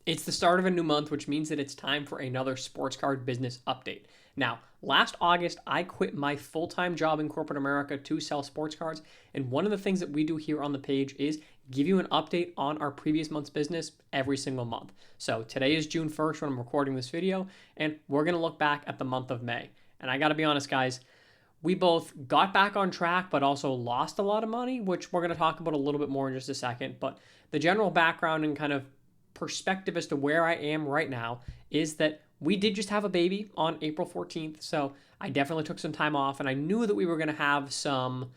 It's the start of a new month, which means that it's time for another sports card business update. Now, last August, I quit my full time job in corporate America to sell sports cards. And one of the things that we do here on the page is give you an update on our previous month's business every single month. So today is June 1st when I'm recording this video, and we're going to look back at the month of May. And I got to be honest, guys, we both got back on track, but also lost a lot of money, which we're going to talk about a little bit more in just a second. But the general background and kind of perspective as to where I am right now is that we did just have a baby on April 14th. So I definitely took some time off, and I knew that we were going to have some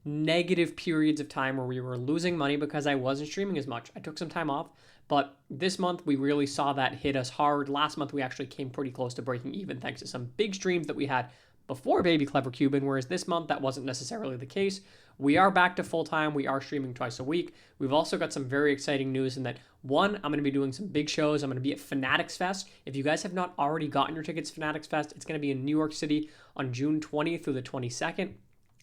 negative periods of time where we were losing money because I wasn't streaming as much. I took some time off, but this month we really saw that hit us hard. Last month we actually came pretty close to breaking even thanks to some big streams that we had before Baby Clever Cuban, whereas this month that wasn't necessarily the case. We are back to full time. We are streaming twice a week. We've also got some very exciting news in that, one, I'm going to be doing some big shows. I'm going to be at Fanatics Fest. If you guys have not already gotten your tickets to Fanatics Fest, it's going to be in New York City on June 20th through the 22nd.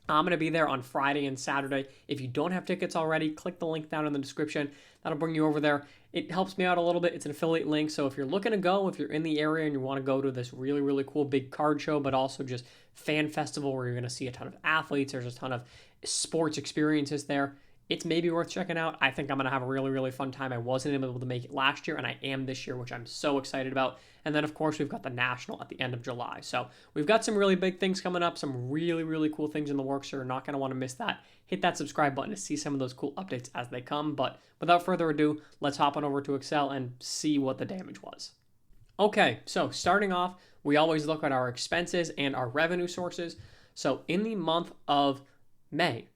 I'm going to be there on Friday and Saturday. If you don't have tickets already, click the link down in the description. That'll bring you over there. It helps me out a little bit. It's an affiliate link. So if you're looking to go, if you're in the area and you want to go to this really, really cool big card show, but also just fan festival where you're going to see a ton of athletes, there's a ton of sports experiences there, it's maybe worth checking out. I think I'm going to have a really, really fun time. I wasn't able to make it last year, and I am this year, which I'm so excited about. And then, of course, we've got the National at the end of July. So we've got some really big things coming up, some really, really cool things in the works. So you're not going to want to miss that. Hit that subscribe button to see some of those cool updates as they come. But without further ado, let's hop on over to Excel and see what the damage was. Okay, so starting off, we always look at our expenses and our revenue sources. So in the month of May,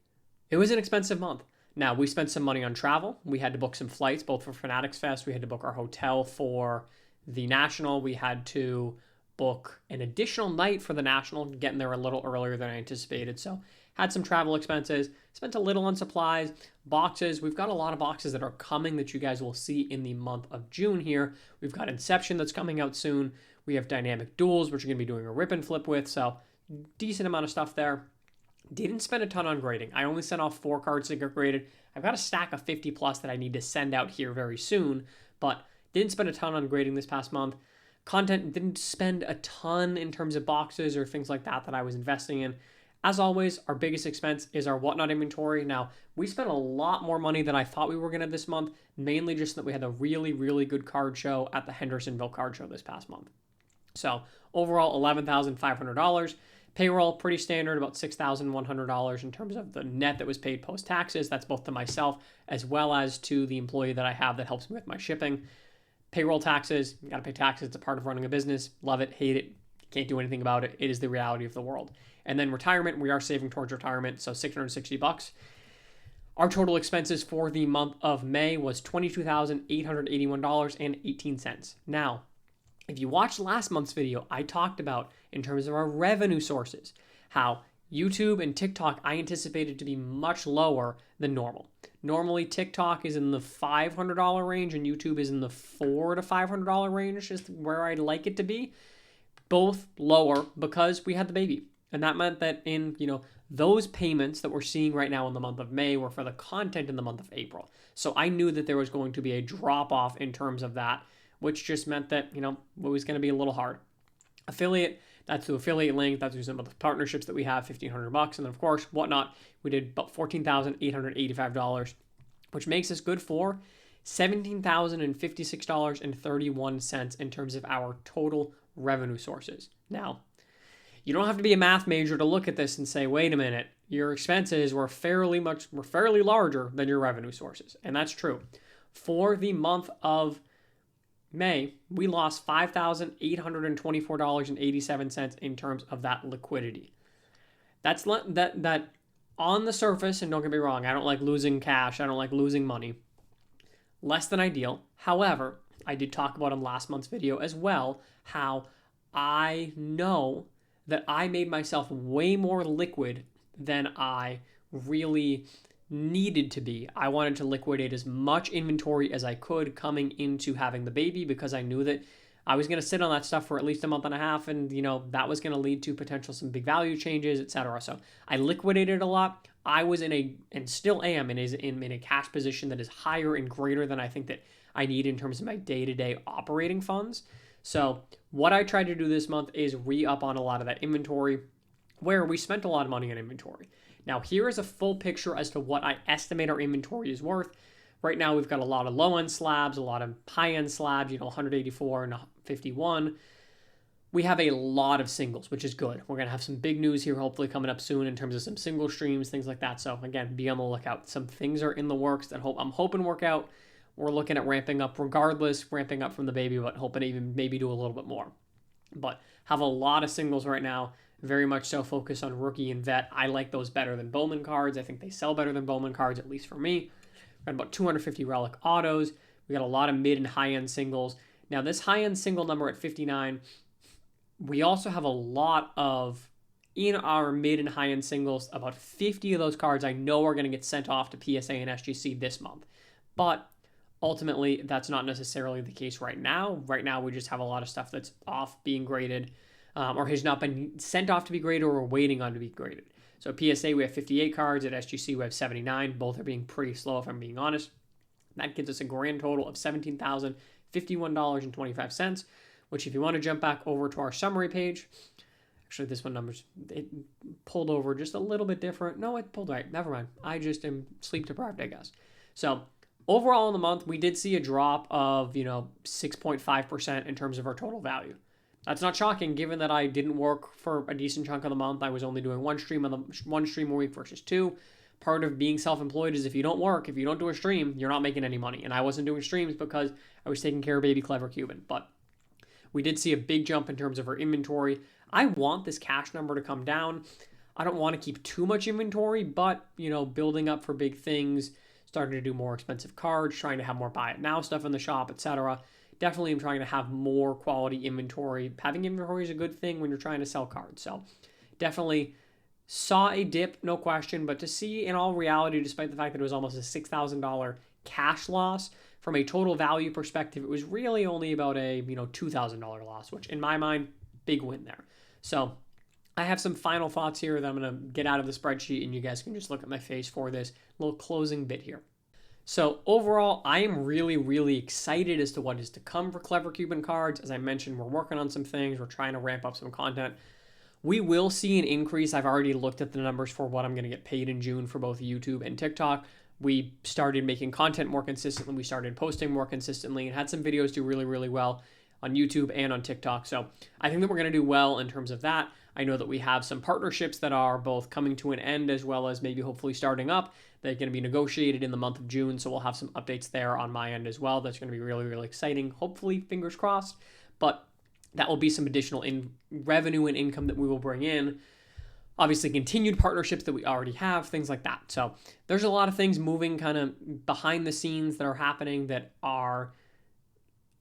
it was an expensive month. Now, we spent some money on travel. We had to book some flights, both for Fanatics Fest. We had to book our hotel for the National. We had to book an additional night for the National, getting there a little earlier than I anticipated. So, had some travel expenses, spent a little on supplies, boxes. We've got a lot of boxes that are coming that you guys will see in the month of June here. We've got Inception that's coming out soon. We have Dynamic Duels, which we're going to be doing a rip and flip with. So, decent amount of stuff there. Didn't spend a ton on grading. I only sent off 4 cards that get graded. I've got a stack of 50 plus that I need to send out here very soon, but didn't spend a ton on grading this past month. Content, didn't spend a ton in terms of boxes or things like that I was investing in. As always, our biggest expense is our Whatnot inventory. Now, we spent a lot more money than I thought we were going to this month, mainly just that we had a really, really good card show at the Hendersonville card show this past month. So overall, $11,500. Payroll, pretty standard, about $6,100 in terms of the net that was paid post-taxes. That's both to myself as well as to the employee that I have that helps me with my shipping. Payroll taxes, you got to pay taxes. It's a part of running a business. Love it, hate it, can't do anything about it. It is the reality of the world. And then retirement, we are saving towards retirement, so $660. Our total expenses for the month of May was $22,881.18. Now, if you watched last month's video, I talked about, in terms of our revenue sources, how YouTube and TikTok I anticipated to be much lower than normal. Normally, TikTok is in the $500 range and YouTube is in the $400 to $500 range, is where I'd like it to be. Both lower because we had the baby. And that meant that in, those payments that we're seeing right now in the month of May were for the content in the month of April. So I knew that there was going to be a drop off in terms of that, which just meant that, it was going to be a little hard. Affiliate, that's the affiliate link. That's some of the partnerships that we have, $1,500. And then, of course, Whatnot, we did about $14,885, which makes us good for $17,056.31 in terms of our total revenue sources. Now, you don't have to be a math major to look at this and say, wait a minute, your expenses were fairly larger than your revenue sources. And that's true. For the month of May, we lost $5,824.87 in terms of that liquidity. That's that on the surface, and don't get me wrong, I don't like losing cash, I don't like losing money. Less than ideal. However, I did talk about in last month's video as well how I know that I made myself way more liquid than I really needed to be. I wanted to liquidate as much inventory as I could coming into having the baby because I knew that I was going to sit on that stuff for at least a month and a half, and that was going to lead to potential some big value changes, etc. So I liquidated a lot. I was in and still am in a cash position that is higher and greater than I think that I need in terms of my day-to-day operating funds. So what I tried to do this month is re-up on a lot of that inventory, where we spent a lot of money on inventory. Now here is a full picture as to what I estimate our inventory is worth. Right now we've got a lot of low-end slabs, a lot of high-end slabs, 184 and 51. We have a lot of singles, which is good. We're going to have some big news here hopefully coming up soon in terms of some single streams, things like that. So again, be on the lookout. Some things are in the works that I'm hoping work out. We're looking at ramping up regardless, ramping up from the baby, but hoping to even maybe do a little bit more. But have a lot of singles right now, very much so focused on rookie and vet. I like those better than Bowman cards. I think they sell better than Bowman cards, at least for me. Got about 250 relic autos. We got a lot of mid and high-end singles. Now this high-end single number at 59, we also have a lot of, in our mid and high-end singles, about 50 of those cards I know are going to get sent off to PSA and SGC this month. But ultimately, that's not necessarily the case right now. Right now, we just have a lot of stuff that's off being graded or has not been sent off to be graded or we're waiting on to be graded. So PSA, we have 58 cards. At SGC, we have 79. Both are being pretty slow, if I'm being honest. That gives us a grand total of $17,051.25, which if you want to jump back over to our summary page, actually this one it pulled over just a little bit different. No, it pulled right. Never mind. I just am sleep deprived, I guess. So overall in the month, we did see a drop of, 6.5% in terms of our total value. That's not shocking given that I didn't work for a decent chunk of the month. I was only doing one stream a week versus two. Part of being self-employed is if you don't work, if you don't do a stream, you're not making any money. And I wasn't doing streams because I was taking care of baby Clever Cuban. But we did see a big jump in terms of our inventory. I want this cash number to come down. I don't want to keep too much inventory, but, building up for big things, starting to do more expensive cards, trying to have more buy it now stuff in the shop, etc. Definitely I'm trying to have more quality inventory. Having inventory is a good thing when you're trying to sell cards. So definitely saw a dip, no question, but to see in all reality, despite the fact that it was almost a $6,000 cash loss, from a total value perspective, it was really only about a $2,000 loss, which in my mind, big win there. So I have some final thoughts here that I'm going to get out of the spreadsheet, and you guys can just look at my face for this little closing bit here. So overall, I am really, really excited as to what is to come for Clever Cuban cards. As I mentioned, we're working on some things. We're trying to ramp up some content. We will see an increase. I've already looked at the numbers for what I'm going to get paid in June for both YouTube and TikTok. We started making content more consistently. We started posting more consistently and had some videos do really, really well on YouTube and on TikTok. So I think that we're going to do well in terms of that. I know that we have some partnerships that are both coming to an end as well as maybe hopefully starting up. They're going to be negotiated in the month of June. So we'll have some updates there on my end as well. That's going to be really, really exciting. Hopefully, fingers crossed. But that will be some additional revenue and income that we will bring in. Obviously, continued partnerships that we already have, things like that. So there's a lot of things moving kind of behind the scenes that are happening that are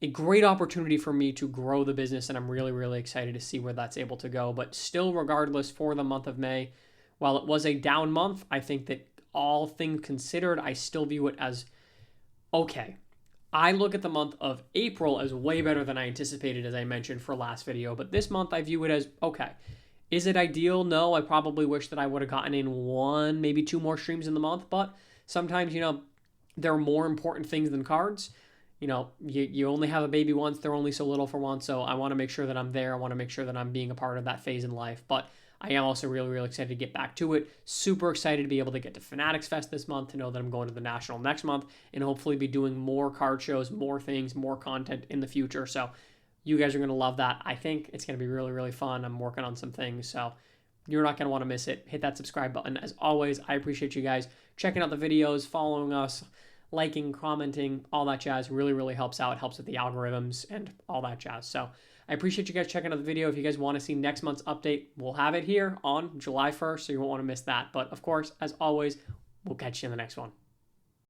a great opportunity for me to grow the business, and I'm really, really excited to see where that's able to go. But still, regardless, for the month of May, while it was a down month, I think that all things considered, I still view it as okay. I look at the month of April as way better than I anticipated, as I mentioned for last video, but this month I view it as okay. Is it ideal? No, I probably wish that I would have gotten in one, maybe two more streams in the month, but sometimes, there are more important things than cards. You only have a baby once, they're only so little for one, so I want to make sure that I'm there. I want to make sure that I'm being a part of that phase in life, but I am also really, really excited to get back to it. Super excited to be able to get to Fanatics Fest this month, to know that I'm going to the National next month, and hopefully be doing more card shows, more things, more content in the future. So you guys are going to love that. I think it's going to be really, really fun. I'm working on some things, so you're not going to want to miss it. Hit that subscribe button. As always, I appreciate you guys checking out the videos, following us, liking, commenting, all that jazz. Really, really helps out. It helps with the algorithms and all that jazz. So I appreciate you guys checking out the video. If you guys want to see next month's update, we'll have it here on July 1st, so you won't want to miss that. But of course, as always, we'll catch you in the next one.